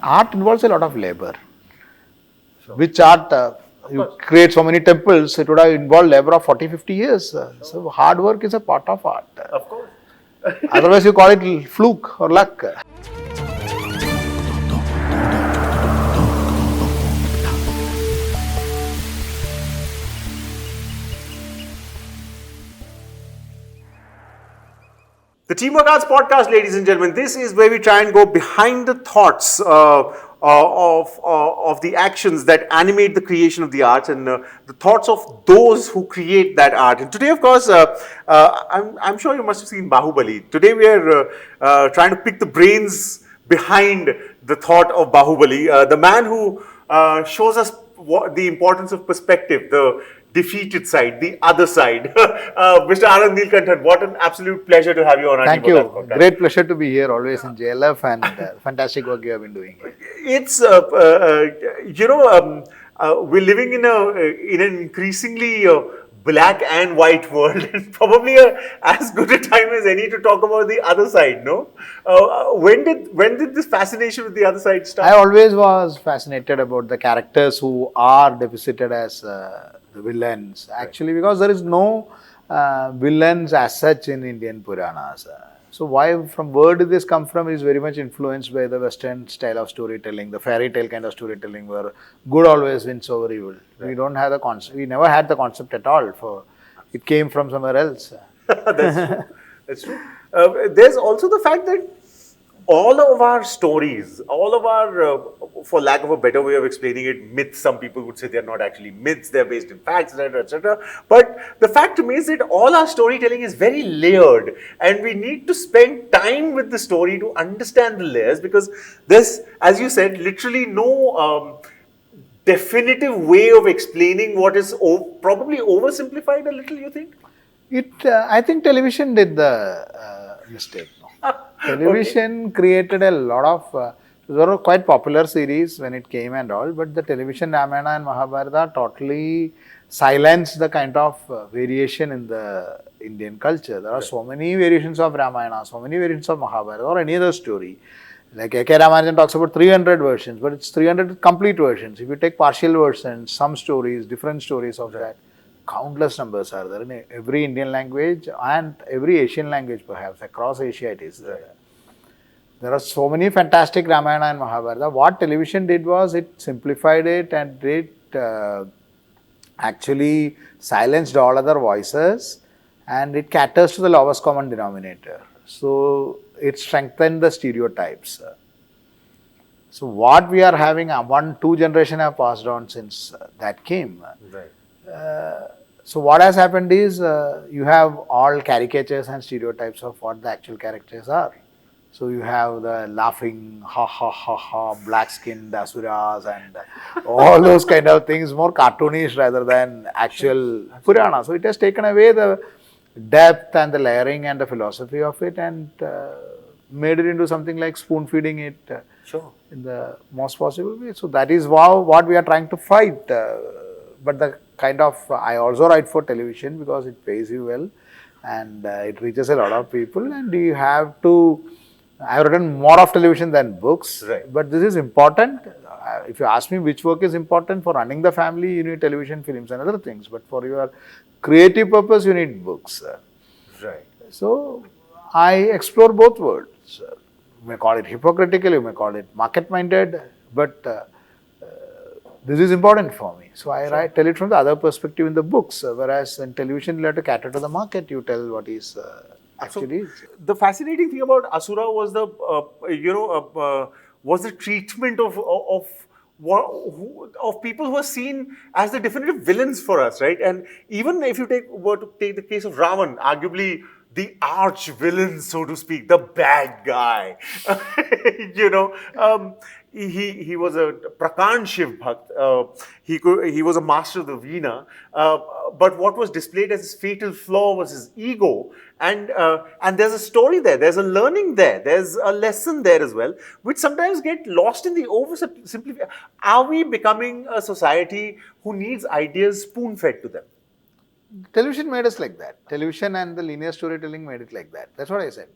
art involves a lot of labor. Which art, you create so many temples, it would have involved labor of 40-50 years. So hard work is a part of art. Of course. Otherwise you call it fluke or luck. The Teamwork Arts Podcast, ladies and gentlemen, this is where we try and go behind the thoughts of the actions that animate the creation of the arts and the thoughts of those who create that art. And today, of course, I'm sure you must have seen Bahubali. Today we are trying to pick the brains behind the thought of Bahubali, the man who shows us the importance of perspective, the defeated side, the other side. Mr. Anand Neelakantan, what an absolute pleasure to have you on our Thank you. Great pleasure to be here, always in JLF, and fantastic work you have been doing here. It's, we're living in an increasingly black and white world, and probably as good a time as any to talk about the other side, no? When did this fascination with the other side start? I always was fascinated about the characters who are depicted as the villains, actually, because there is no villains as such in Indian Puranas. So where did this come from? It is very much influenced by the Western style of storytelling, the fairy tale kind of storytelling, where good always wins over evil. Right. We don't have the concept. We never had the concept at all. It came from somewhere else. That's true. That's true. There's also the fact that all of our stories, all of our, for lack of a better way of explaining it, myths, some people would say they're not actually myths, they're based in facts, etc., etc. But the fact remains that all our storytelling is very layered, and we need to spend time with the story to understand the layers, because there's, as you said, literally no definitive way of explaining what is probably oversimplified a little, you think? I think television did the mistake. Television created a lot of, they were quite popular series when it came and all, but the television Ramayana and Mahabharata totally silenced the kind of variation in the Indian culture. There are so many variations of Ramayana, so many variations of Mahabharata or any other story. Like A.K. Ramanujan talks about 300 versions, but it's 300 complete versions. If you take partial versions, some stories, different stories of that, countless numbers are there in every Indian language and every Asian language perhaps, across Asia it is there. There are so many fantastic Ramayana and Mahabharata. What television did was it simplified it and it actually silenced all other voices, and it caters to the lowest common denominator. So it strengthened the stereotypes. So what we are having, 1-2 generations have passed on since that came. Right. So what has happened is you have all caricatures and stereotypes of what the actual characters are. So you have the laughing, ha ha ha ha, black-skinned Asuras and all those kind of things, more cartoonish rather than actual Purana. So it has taken away the depth and the layering and the philosophy of it and made it into something like spoon-feeding it in the most possible way. So that is what we are trying to fight. But the kind of, I also write for television because it pays you well and it reaches a lot of people, and you have to, I have written more of television than books, right. But this is important. If you ask me which work is important for running the family, you need television, films and other things, but for your creative purpose, you need books. Right. So I explore both worlds. You may call it hypocritical, you may call it market-minded, but this is important for me. So I tell it from the other perspective in the books, whereas in television you have to cater to the market, you tell what is actually is. The fascinating thing about Asura was the treatment of people who are seen as the definitive villains for us, right? And even if you were to take the case of Ravan, arguably the arch villain, so to speak, the bad guy, he was a Prakan Shiv Bhakt. He was a master of the Veena. But what was displayed as his fatal flaw was his ego. And there's a story there. There's a learning there. There's a lesson there as well, which sometimes get lost in the oversimplification. Are we becoming a society who needs ideas spoon-fed to them? Television made us like that. Television and the linear storytelling made it like that. That's what I said.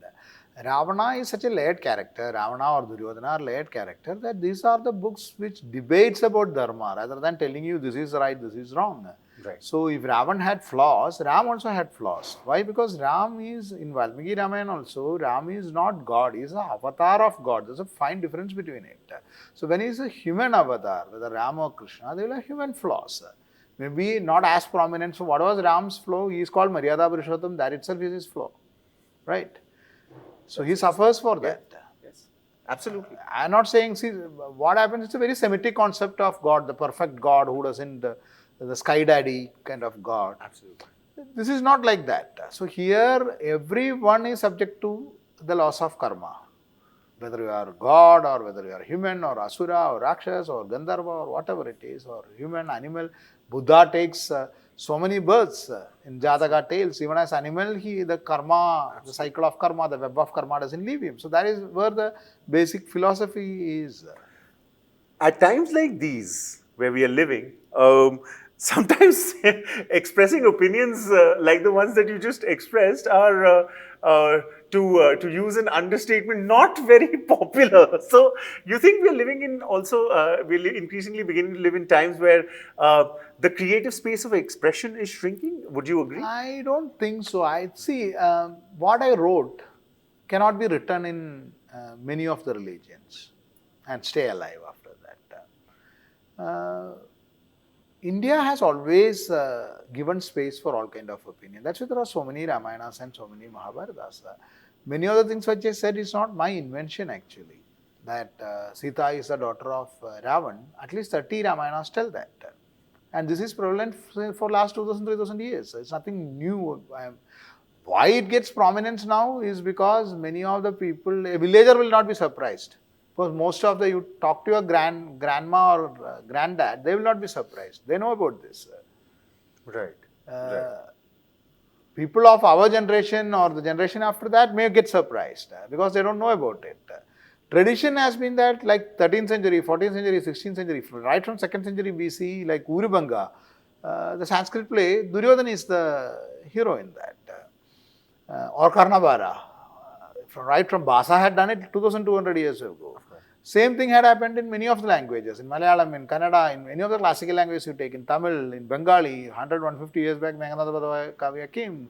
Ravana is such a layered character, Ravana or Duryodhana are layered character, that these are the books which debates about dharma rather than telling you this is right, this is wrong. Right. So if Ravan had flaws, Ram also had flaws. Why? Because Ram is, in Valmiki Ramayana also, Ram is not God, he is an avatar of God. There's a fine difference between it. So when he is a human avatar, whether Ram or Krishna, they will have human flaws. Maybe not as prominent. So what was Ram's flaw? He is called Maryada Purushottam, that itself is his flaw. Right? So he suffers for that. Yes, absolutely. I am not saying, see, what happens, it's a very Semitic concept of God, the perfect God who doesn't, the sky daddy kind of God. Absolutely. This is not like that. So here, everyone is subject to the laws of karma. Whether you are God or whether you are human or Asura or Rakshas or Gandharva or whatever it is, or human, animal. Buddha takes so many births in Jataka tales. Even as animal, the karma, the cycle of karma, the web of karma doesn't leave him. So that is where the basic philosophy is. At times like these, where we are living, sometimes expressing opinions like the ones that you just expressed are, to use an understatement, not very popular. So, you think we are living in also, we're increasingly beginning to live in times where the creative space of expression is shrinking? Would you agree? I don't think so. I see what I wrote cannot be written in many of the religions and stay alive after that. India has always given space for all kind of opinion. That's why there are so many Ramayanas and so many Mahabharatas. Many of the things which I said is not my invention actually. That Sita is the daughter of Ravan. At least 30 Ramayanas tell that. And this is prevalent for last 2000, 3000 years. It's nothing new. Why it gets prominence now is because many of the people, a villager will not be surprised. Because most of you talk to your grandma or granddad, they will not be surprised. They know about this. Right. People of our generation or the generation after that may get surprised because they don't know about it. Tradition has been that like 13th century, 14th century, 16th century, right from 2nd century BC, like Urubanga, the Sanskrit play, Duryodhana is the hero in that. Or Karnavara. Right from Basa had done it 2200 years ago. Same thing had happened in many of the languages, in Malayalam, in Kannada, in many of the classical languages you take, in Tamil, in Bengali, 100, 150 years back, Meghanada Kavya came.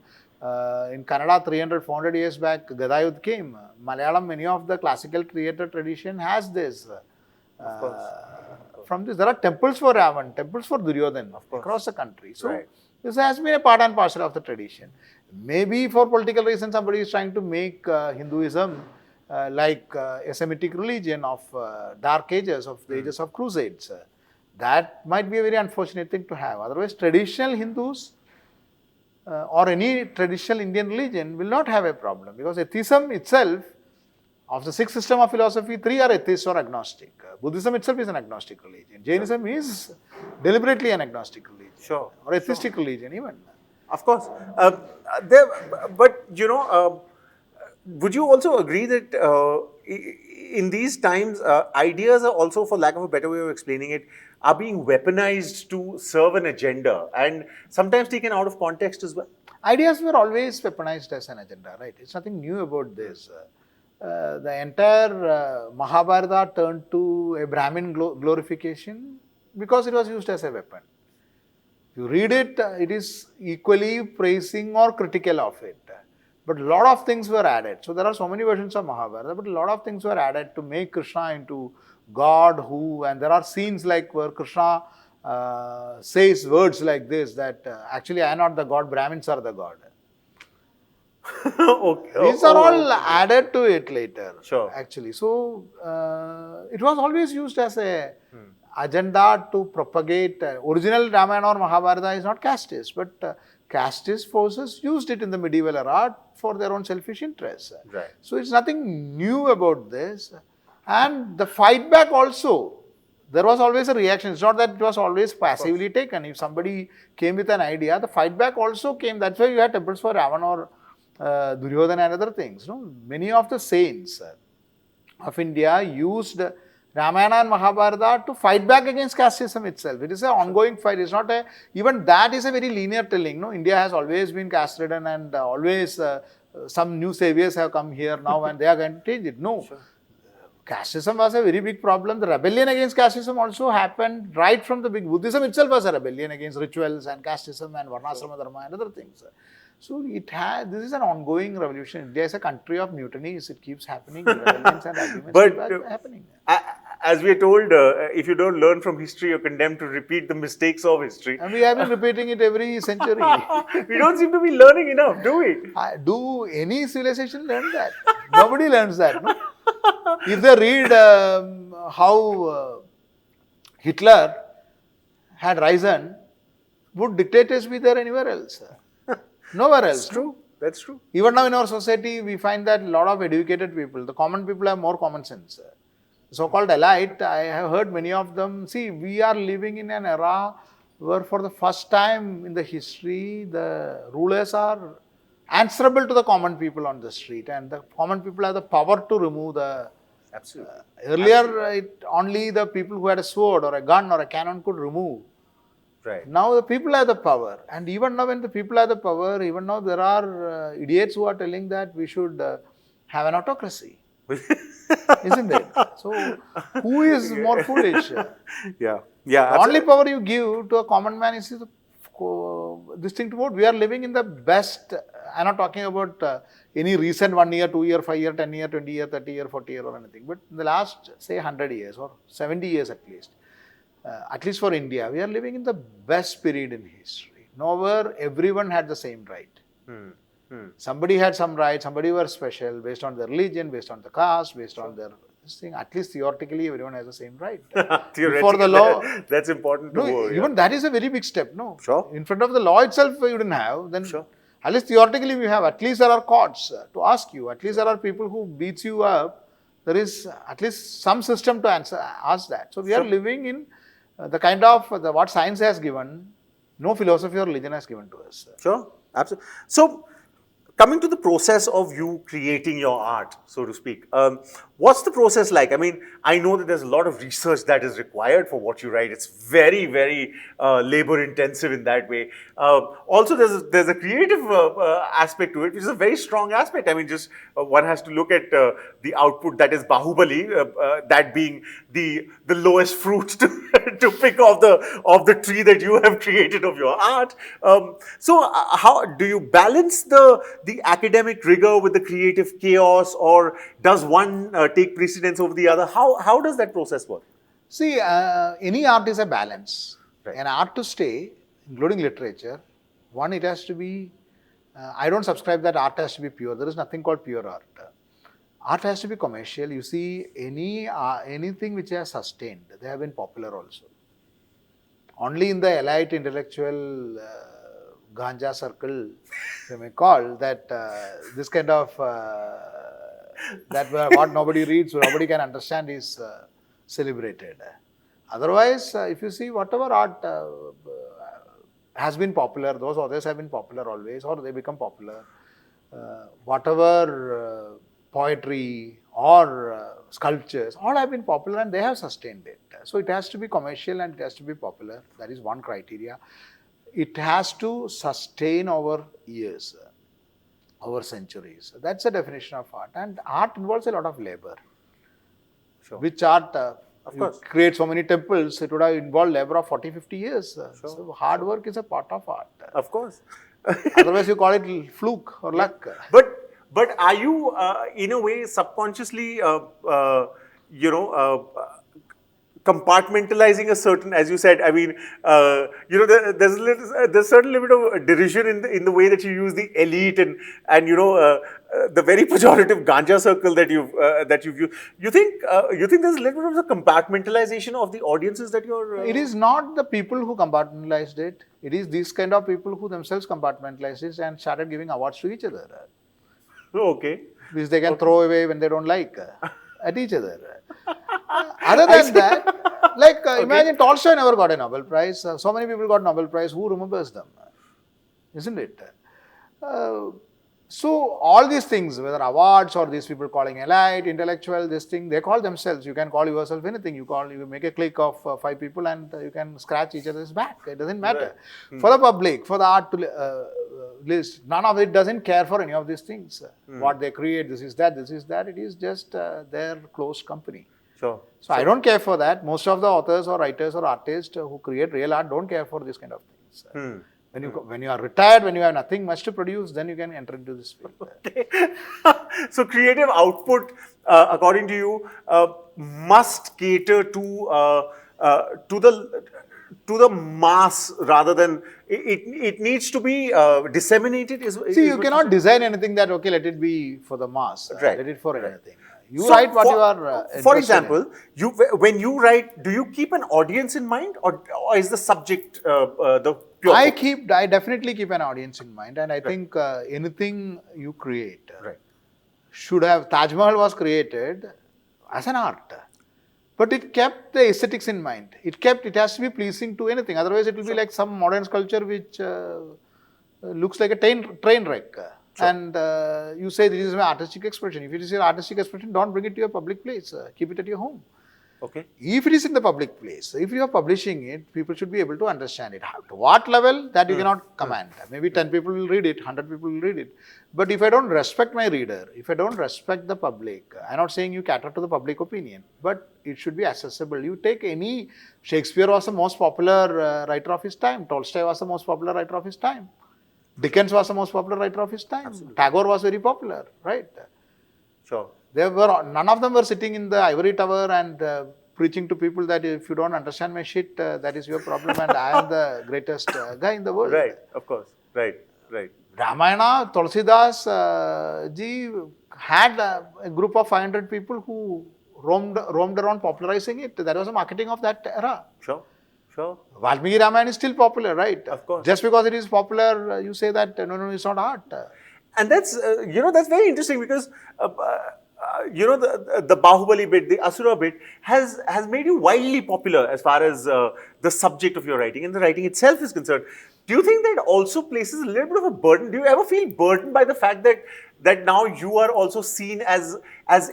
In Kannada, 300, 400 years back, Gadayudh came. Malayalam, many of the classical theatre tradition has this. From this, there are temples for Ravan, temples for Duryodhana across the country. So, this has been a part and parcel of the tradition. Maybe for political reasons, somebody is trying to make Hinduism like a Semitic religion of dark ages, of the ages of crusades. That might be a very unfortunate thing to have. Otherwise, traditional Hindus or any traditional Indian religion will not have a problem, because atheism itself, of the 6 systems of philosophy, 3 are atheist or agnostic. Buddhism itself is an agnostic religion. Jainism is deliberately an agnostic religion. Or atheistic religion even. Of course. But, you know, would you also agree that in these times, ideas are also, for lack of a better way of explaining it, are being weaponized to serve an agenda and sometimes taken out of context as well? Ideas were always weaponized as an agenda, right? It's nothing new about this. The entire Mahabharata turned to a Brahmin glorification because it was used as a weapon. If you read it, it is equally praising or critical of it. But a lot of things were added. So there are so many versions of Mahabharata, but a lot of things were added to make Krishna into God and there are scenes like where Krishna says words like this, that actually I am not the God, Brahmins are the God. These are all added to it later, actually. So, it was always used as a agenda to propagate. Original Ramayana or Mahabharata is not casteist, but casteist forces used it in the medieval era for their own selfish interests. So, it's nothing new about this. And the fight back also, there was always a reaction. It's not that it was always passively taken. If somebody came with an idea, the fight back also came. That's why you had temples for Ravan or Duryodhana and other things. No? Many of the saints of India used Ramayana and Mahabharata to fight back against casteism itself. It is an ongoing fight. It's not even that is a very linear telling. No? India has always been caste-ridden and always some new saviors have come here now and they are going to change it. No. Sure. Casteism was a very big problem. The rebellion against casteism also happened right from the big. Buddhism itself was a rebellion against rituals and casteism and varnashrama dharma and other things. So this is an ongoing revolution. India is a country of mutinies. It keeps happening. Rebellions and arguments keep happening. As we are told, if you don't learn from history, you're condemned to repeat the mistakes of history. And we have been repeating it every century. We don't seem to be learning enough, do we? Do any civilization learn that? Nobody learns that. No? If they read how Hitler had risen, would dictators be there anywhere else? Nowhere else. That's true. That's true. Even now in our society, we find that a lot of educated people, the common people have more common sense. So-called elite, I have heard many of them. See, we are living in an era where for the first time in the history, the rulers are answerable to the common people on the street, and the common people have the power to remove the... Absolutely. Earlier, only the people who had a sword or a gun or a cannon could remove. Right. Now the people have the power, and even now when the people have the power, even now there are idiots who are telling that we should have an autocracy. Isn't it? So, who is more foolish? Yeah. The only power you give to a common man is this thing to vote. We are living in the best. I'm not talking about any recent 1 year, 2 year, 5 year, 10 year, 20 year, 30 year, 40 year or anything. But in the last, say, 100 years or 70 years at least for India, we are living in the best period in history. Nowhere everyone had the same right. Somebody had some right, somebody were special based on their religion, based on the caste, based on their this thing. At least theoretically, everyone has the same right. Before the law, that's important to know. Even that is a very big step. No, sure. In front of the law itself, you didn't have. Then, sure. At least theoretically, we have. At least there are courts to ask you. At least there are people who beats you up. There is at least some system to ask that. So we are living in the kind of what science has given. No philosophy or religion has given to us. Sure, absolutely. So, coming to the process of you creating your art, so to speak, what's the process like? I mean, I know that there's a lot of research that is required for what you write. It's very, very labor intensive in that way. Also, there's a creative aspect to it, which is a very strong aspect. I mean, just one has to look at the output that is Bahubali, that being the lowest fruit to pick off the tree that you have created of your art. So, how do you balance the academic rigor with the creative chaos, or does one take precedence over the other? How does that process work? See, any art is a balance. Right. An art to stay, including literature, one, it has to be, I don't subscribe that art has to be pure. There is nothing called pure art. Art has to be commercial. You see, anything which has sustained, they have been popular also. Only in the elite intellectual ganja circle, they may call that this kind of that what nobody reads, nobody can understand is celebrated. Otherwise, if you see whatever art has been popular, those authors have been popular always, or they become popular. Whatever poetry or sculptures, all have been popular and they have sustained it. So it has to be commercial and it has to be popular. That is one criteria. It has to sustain over years, over centuries. That's the definition of art. And art involves a lot of labor. Sure. Which art, of course, create so many temples, it would have involved labor of 40-50 years. Sure. So hard work is a part of art. Of course. Otherwise you call it fluke or luck. But are you, in a way, subconsciously, compartmentalizing a certain, as you said, I mean, there's a certain limit of derision in the way that you use the elite and the very pejorative ganja circle that you've used. You think there's a little bit of the compartmentalization of the audiences that you're... It is not the people who compartmentalized it. It is these kind of people who themselves compartmentalized it and started giving awards to each other. Okay. Which they can throw away when they don't like at each other. Other than that, like imagine Tolstoy never got a Nobel Prize. So many people got Nobel Prize. Who remembers them? Isn't it? So all these things, whether awards or these people calling elite, intellectual, this thing, they call themselves. You can call yourself anything. You make a clique of 5 people and you can scratch each other's back. It doesn't matter. Right. For the public, for the art to list. None of it doesn't care for any of these things. What they create, this is that, this is that. It is just their closed company. Sure. So I don't care for that. Most of the authors or writers or artists who create real art don't care for this kind of things. When you are retired, when you have nothing much to produce, then you can enter into this field. Okay. So creative output, according to you, must cater to the mass rather than it needs to be disseminated. See, you cannot design anything that, okay, let it be for the mass. Right. Let it for anything. You So write what for, you are For interested in. example, when you write, do you keep an audience in mind, or is the subject the pure? I definitely keep an audience in mind, and I think anything you create Right. should have. Taj Mahal was created as an art, but it kept the aesthetics in mind. It has to be pleasing to anything. Otherwise, it will be like some modern sculpture which looks like a train wreck. Sure. And you say this is my artistic expression. If it is your artistic expression, don't bring it to your public place. Keep it at your home. Okay. If it is in the public place, if you are publishing it, people should be able to understand it. To what level, that you cannot command. Maybe 10 people will read it, 100 people will read it. But if I don't respect my reader, if I don't respect the public, I'm not saying you cater to the public opinion, but it should be accessible. You take any, Shakespeare was the most popular writer of his time. Tolstoy was the most popular writer of his time. Dickens was the most popular writer of his time. Absolutely. Tagore was very popular, right? Sure. None of them were sitting in the ivory tower and preaching to people that if you don't understand my shit, that is your problem and I am the greatest guy in the world. Right. Of course. Right. Ramayana, Tulsidas ji had a group of 500 people who roamed around popularizing it. That was the marketing of that era. Sure. Valmiki Ramayana is still popular, right? Of course. Just because it is popular, you say that no, it's not art. And that's that's very interesting because the Bahubali bit, the Asura bit has made you wildly popular as far as the subject of your writing and the writing itself is concerned. Do you think that also places a little bit of a burden? Do you ever feel burdened by the fact that now you are also seen as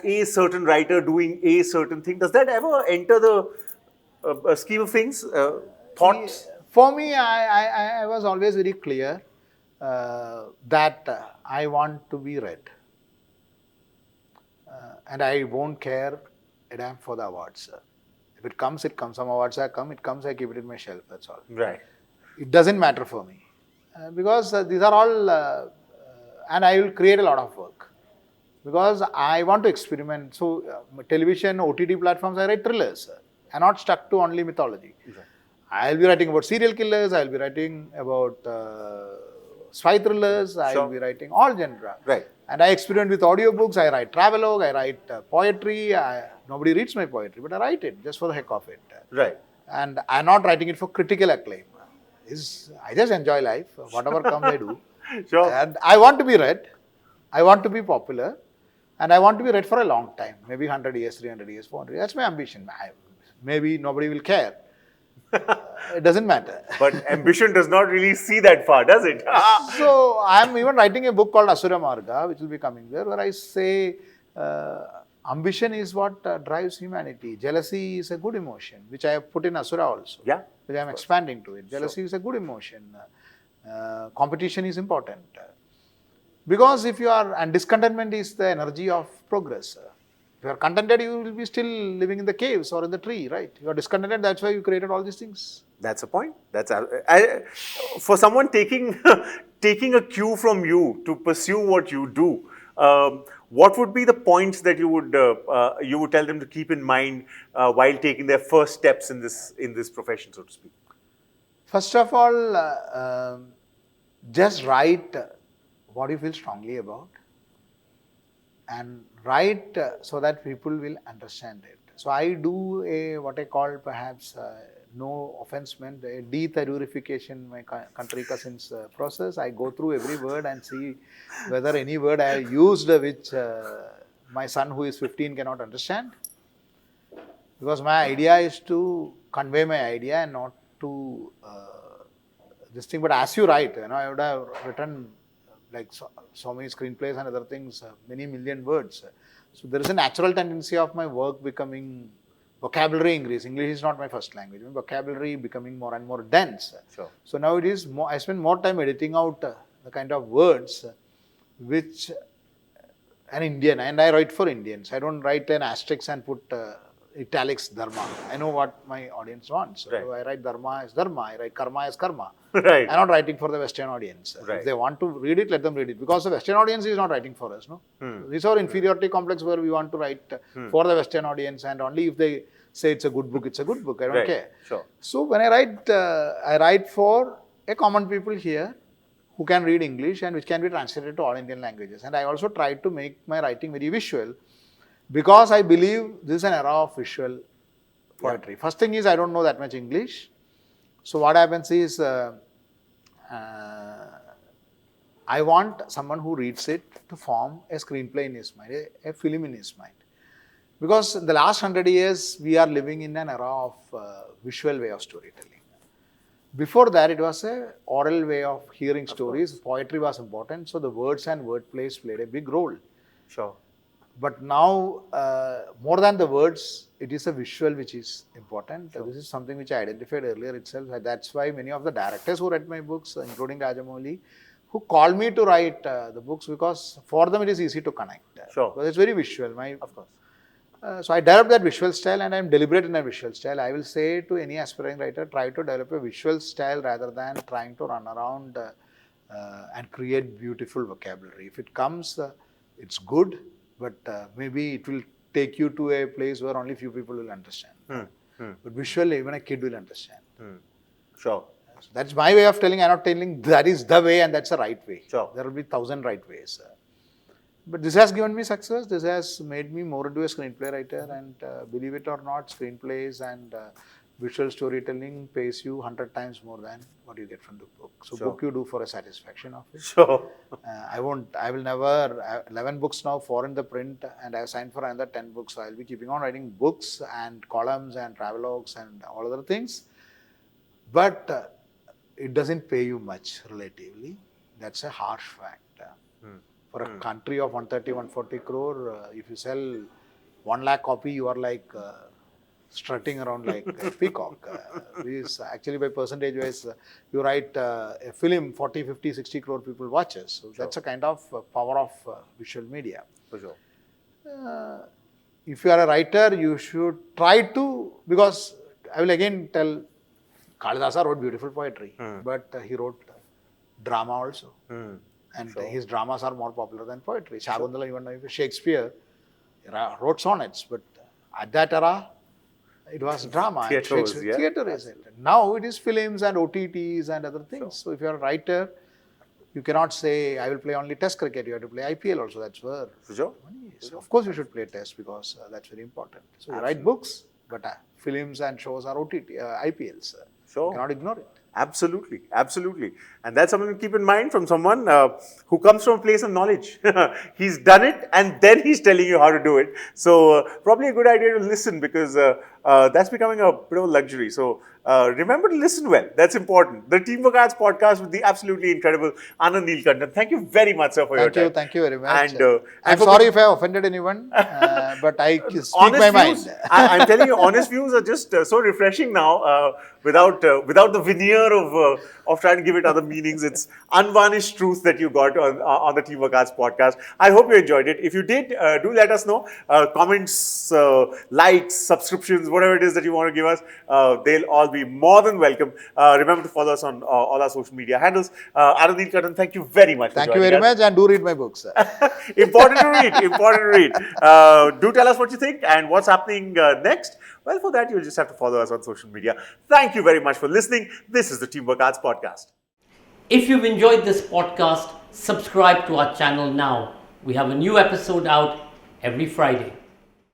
a certain writer doing a certain thing? Does that ever enter the scheme of things? Thoughts? For me, I was always very clear that I want to be read. And I won't care a damn for the awards. If it comes, it comes. Some awards have come, it comes, I keep it in my shelf, that's all. Right. It doesn't matter for me. Because these are all, and I will create a lot of work. Because I want to experiment. So, television, OTT platforms, I write thrillers. I'm not stuck to only mythology. Right. I'll be writing about serial killers, I'll be writing about spy thrillers, I'll be writing all genre. Right. And I experiment with audiobooks, I write travelogue, I write poetry. Nobody reads my poetry, but I write it just for the heck of it. Right. And I'm not writing it for critical acclaim. I just enjoy life. Whatever comes, I do. Sure. And I want to be read. I want to be popular. And I want to be read for a long time. Maybe 100 years, 300 years, 400 years. That's my ambition. Maybe nobody will care. It doesn't matter. But ambition does not really see that far, does it? So, I'm even writing a book called Asura Marga, which will be coming there, where I say ambition is what drives humanity. Jealousy is a good emotion, which I have put in Asura also. Yeah. Which I am expanding to it. Jealousy is a good emotion. Competition is important. Because if you are, and discontentment is the energy of progress. If you are contented, you will be still living in the caves or in the tree, right? You are discontented, that's why you created all these things. That's a point. For someone taking a cue from you to pursue what you do, what would be the points that you would tell them to keep in mind while taking their first steps in this profession, so to speak? First of all, just write what you feel strongly about, and write so that people will understand it. So I do what I call perhaps no offense meant, a de-tellurification my country cousins process. I go through every word and see whether any word I have used which my son who is 15 cannot understand. Because my idea is to convey my idea and not to this thing. But as you write, I would have written like so many screenplays and other things, many million words. So there is a natural tendency of my work becoming vocabulary increase. English is not my first language. Vocabulary becoming more and more dense. Sure. So now it is more, I spend more time editing out the kind of words which an Indian, and I write for Indians. I don't write an asterisk and put italics dharma. I know what my audience wants. So Right. I write dharma as dharma, I write karma as karma. Right. I'm not writing for the Western audience. Right. If they want to read it, let them read it. Because the Western audience is not writing for us. No, This is our inferiority complex where we want to write for the Western audience, and only if they say it's a good book, it's a good book. I don't Right. care. Sure. So when I write for a common people here who can read English and which can be translated to all Indian languages. And I also try to make my writing very visual because I believe this is an era of visual poetry. First thing is I don't know that much English. So what happens is I want someone who reads it to form a screenplay in his mind, a film in his mind. Because in the last 100 years, we are living in an era of visual way of storytelling. Before that, it was a oral way of hearing stories. Poetry was important, so the words and wordplays played a big role. Sure. But now, more than the words, it is a visual which is important. This is something which I identified earlier itself. That's why many of the directors who read my books, including Rajamouli, who called me to write the books, because for them it is easy to connect. Sure. Because it's very visual. Of course. So I developed that visual style, and I am deliberate in a visual style. I will say to any aspiring writer, try to develop a visual style rather than trying to run around and create beautiful vocabulary. If it comes, it's good, but maybe it will take you to a place where only few people will understand. But visually, even a kid will understand. Sure. So that's my way of telling. I'm not telling that is the way and that's the right way. Sure. There will be 1,000 right ways. But this has given me success. This has made me more into a screenplay writer, and believe it or not, screenplays and visual storytelling pays you 100 times more than what you get from the book. So book you do for a satisfaction of it. Sure. I will never, 11 books now, 4 in the print, and I have signed for another 10 books. So I'll be keeping on writing books and columns and travelogues and all other things. But it doesn't pay you much relatively. That's a harsh fact. For a country of 130, 140 crore, if you sell 1 lakh copy, you are like strutting around like a peacock. Actually, by percentage wise, you write a film, 40, 50, 60 crore people watches. So that's a kind of power of visual media. For sure. If you are a writer, you should try to, because I will again tell, Kalidasa wrote beautiful poetry, but he wrote drama also. And his dramas are more popular than poetry. Shagundala, even Shakespeare wrote sonnets, but at that era, it was drama. Theatre is it. Now it is films and OTTs and other things. So if you are a writer, you cannot say, I will play only test cricket. You have to play IPL also. That's where money is. Of course, you should play test because that's very important. So you write books, but films and shows are OTT, IPLs. You cannot ignore it. Absolutely, absolutely. And that's something to keep in mind from someone who comes from a place of knowledge. He's done it and then he's telling you how to do it. So probably a good idea to listen, because that's becoming a bit of a luxury. So remember to listen well. That's important. The Teamwork Arts podcast with the absolutely incredible Anand Neelakantan. Thank you very much, sir, for your time. Thank you very much. And I'm sorry if I offended anyone, but I speak my mind. I'm telling you, honest views are just so refreshing now, without the veneer of trying to give it other meanings. It's unvarnished truth that you got on the Teamwork Arts podcast. I hope you enjoyed it. If you did, do let us know. Comments, likes, subscriptions, whatever it is that you want to give us, they'll all be more than welcome. Remember to follow us on all our social media handles. Anand Neelakantan, thank you very much for joining us. Thank you very much, and do read my books. Important to read, important to read. Do tell us what you think and what's happening next. Well, for that, you'll just have to follow us on social media. Thank you very much for listening. This is the Teamwork Arts podcast. If you've enjoyed this podcast, subscribe to our channel now. We have a new episode out every Friday.